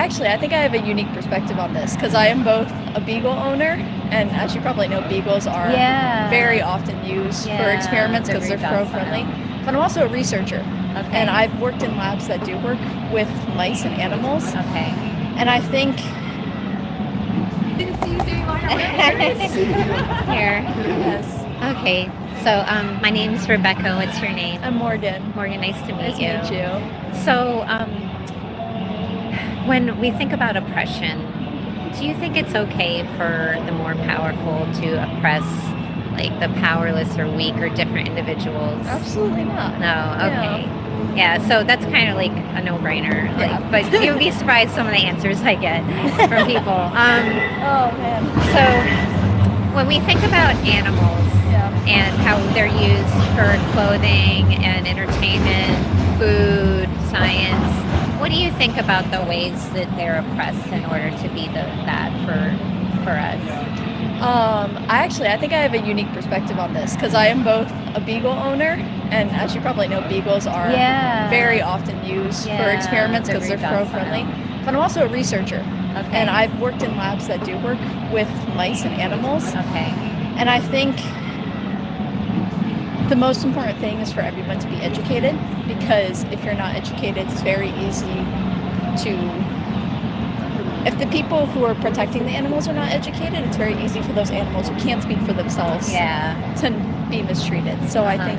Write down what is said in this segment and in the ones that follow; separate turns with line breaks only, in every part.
Actually, I think I have a unique perspective on this because I am both a beagle owner, and as you probably know, beagles are very often used for experiments because they're pro-friendly. But I'm also a researcher, and I've worked in labs that do work with mice and animals.
Okay.
And I think
Didn't see you doing all your Here.
yes,
Okay. So my name's Rebecca. What's your name?
I'm Morgan.
Morgan, nice to meet
Nice
you.
to meet you.
So when we think about oppression, do you think it's okay for the more powerful to oppress like the powerless or weak or different individuals?
Absolutely not.
No, okay. Yeah, so that's kind of like a no-brainer. Like, but you'd be surprised some of the answers I get from people.
Oh man.
So when we think about animals and how they're used for clothing and entertainment, food, science, what do you think about the ways that they're oppressed in order to be that for us?
I think I have a unique perspective on this because I am both a beagle owner, and as you probably know, beagles are very often used for experiments because they're pro-friendly. But I'm also a researcher, and I've worked in labs that do work with mice and animals. And I think the most important thing is for everyone to be educated, because if you're not educated, it's very easy if the people who are protecting the animals are not educated, it's very easy for those animals who can't speak for themselves to be mistreated. So I think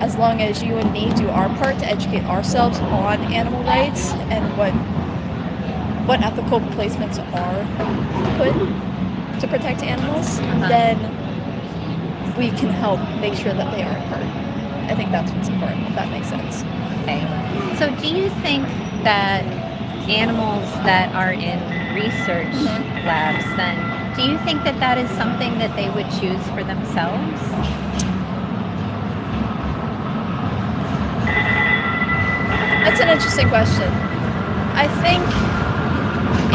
as long as you and me do our part to educate ourselves on animal rights and what ethical placements are put to protect animals, then we can help make sure that they aren't hurt. I think that's what's important, if that makes sense.
Okay. So do you think that animals that are in research labs, then do you think that that is something that they would choose for themselves?
That's an interesting question. I think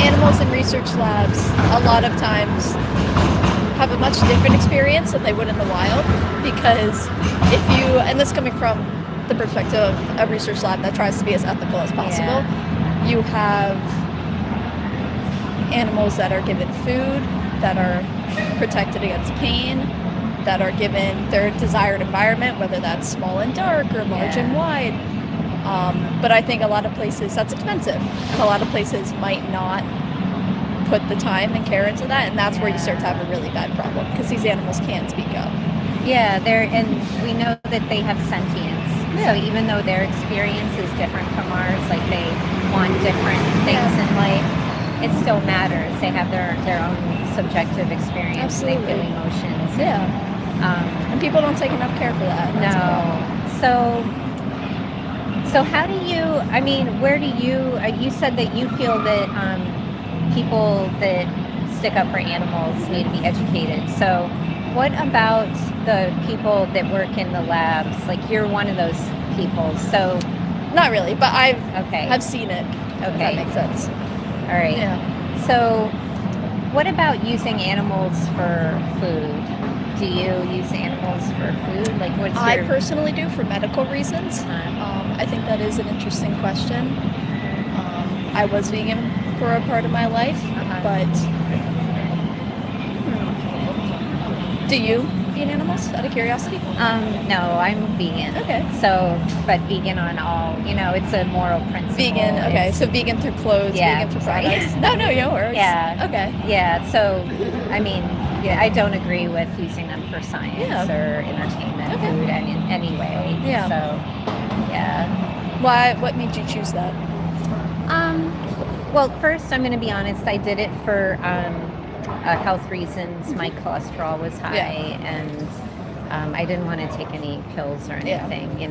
animals in research labs a lot of times have a much different experience than they would in the wild, because and this coming from the perspective of a research lab that tries to be as ethical as possible, you have animals that are given food, that are protected against pain, that are given their desired environment, whether that's small and dark or large and wide. But I think a lot of places that's expensive. A lot of places might not put the time and care into that, and that's where you start to have a really bad problem, because these animals can't speak up.
And we know that they have sentience. So even though their experience is different from ours, like they want different things in life, it still matters. They have their own subjective experience. They feel emotions.
And people don't take enough care for that.
So how do you, where do you said that you feel that people that stick up for animals need to be educated. So what about the people that work in the labs? Like, you're one of those people, so...
Not really, but I've seen it. If that makes sense.
All right. Yeah. So what about using animals for food? Do you use animals for food? Like,
I personally do, for medical reasons. I think that is an interesting question. I was vegan for a part of my life, but do you eat animals, out of curiosity?
No, I'm vegan.
Okay.
So, but vegan on all, it's a moral principle.
Vegan, okay. So vegan through clothes, vegan through products. No worries.
Yeah.
Okay.
Yeah, so, I don't agree with using them for science or entertainment, food, anyway.
Yeah.
So, yeah.
Why? What made you choose that?
Well, first, I'm going to be honest. I did it for health reasons. My cholesterol was high, and I didn't want to take any pills or anything,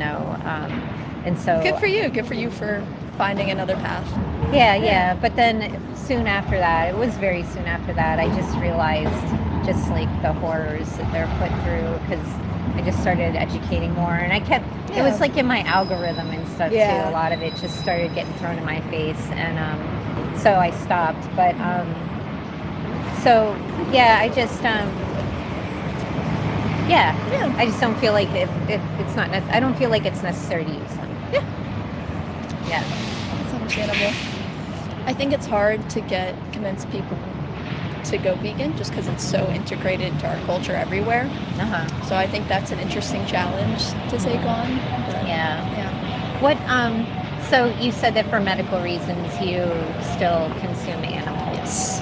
and so...
Good for you. Good for you for finding another path.
Yeah. But then soon after that, it was very soon after that, I just realized just like the horrors that they're put through, because I just started educating more, and I kept, it was like in my algorithm and stuff too, a lot of it just started getting thrown in my face, and so I stopped, but I just I just don't feel like it's not I don't feel like it's necessary to use them.
That's understandable. I think it's hard to convince people to go vegan just because it's so integrated into our culture everywhere. So I think that's an interesting challenge to take on. But,
yeah. What so you said that for medical reasons you still consume animals.
Yes.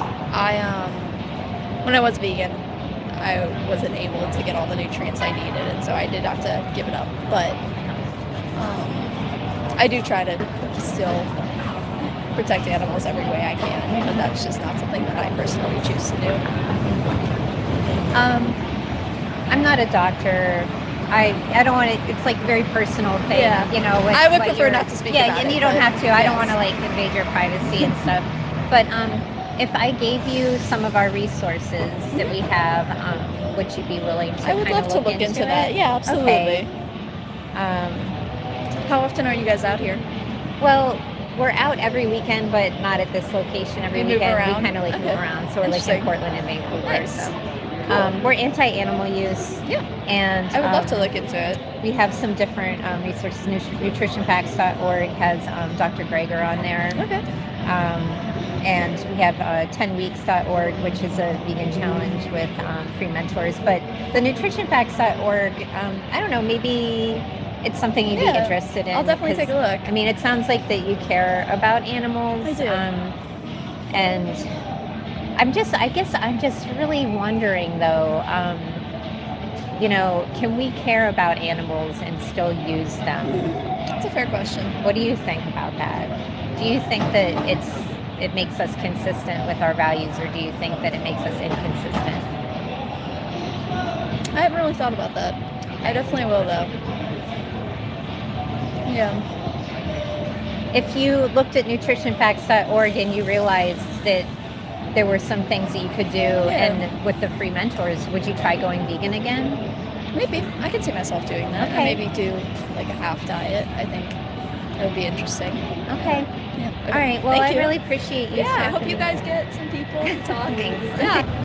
When I was vegan, I wasn't able to get all the nutrients I needed, and so I did have to give it up. But I do try to still protect animals every way I can, but that's just not something that I personally choose to do.
I'm not a doctor. I don't want to. It's like a very personal thing, you know.
I would prefer not to speak about it.
Yeah, and you don't have to. I don't want to like invade your privacy and stuff. But if I gave you some of our resources that we have, would you be willing to?
I would love to look into that. Yeah, absolutely.
Okay.
How often are you guys out here?
Well, we're out every weekend, but not at this location every
Move
weekend.
around?
We kind of like move around. So we're like in Portland and Vancouver.
Nice.
So.
Cool.
We're anti-animal use.
Yeah.
And
I would love to look into it.
We have some different resources. Nutritionfacts.org has Dr. Greger on there.
Okay.
And we have 10weeks.org, which is a vegan challenge with free mentors. But the nutritionfacts.org, I don't know, maybe it's something you'd be interested in.
I'll definitely take a look.
I mean, it sounds like that you care about animals.
I do.
And I guess I'm just really wondering though, you know, can we care about animals and still use them?
That's a fair question.
What do you think about that? Do you think that it makes us consistent with our values, or do you think that it makes us inconsistent?
I haven't really thought about that. I definitely will though. Yeah.
If you looked at nutritionfacts.org and you realized that there were some things that you could do, and with the free mentors, would you try going vegan again?
Maybe. I could see myself doing that.
Okay.
And maybe do like a half diet. I think that would be interesting.
Okay.
Yeah. Okay.
All right. Well,
Thank
I
you.
really appreciate you.
Yeah, I hope you guys get some people to talk.
Thanks.
Yeah.